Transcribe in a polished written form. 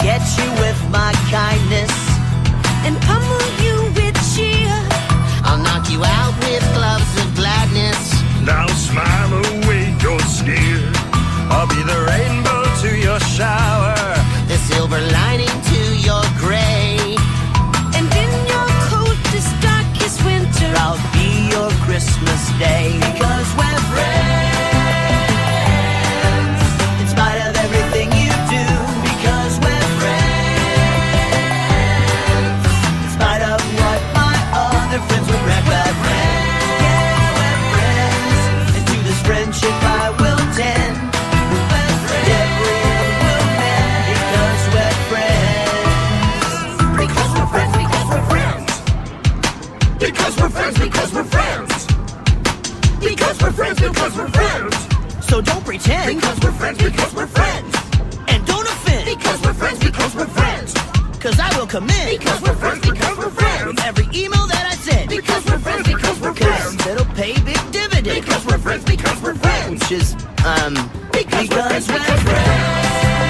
get you with my kindness and pummel you with cheer. I'll knock you out with gloves of gladness. Now smile away your sneer. I'll be the rainbow to your shower, the silver lining to your gray. And in your coldest, darkest winter, I'll be your Christmas day. Because we're friends, in spite of everything you do. Because we're friends, in spite of what my other friends would recommend. Yeah, we're friends, and to this friendship I will tend. Everyone will mend. Because we're friends. Because we're friends. Because we're friends. because we're friends, because we're friends, because we're friends, because we're friends, So don't pretend. because we're friends, because we're friends, And don't offend. because we're friends, because we're friends, Cause I will commend. because we're friends, because we're friends, Every email that I send. because we're friends, because we're friends, Cause it'll pay big dividends. because we're friends, because we're friends, Which is, because we're friends, because we're friends.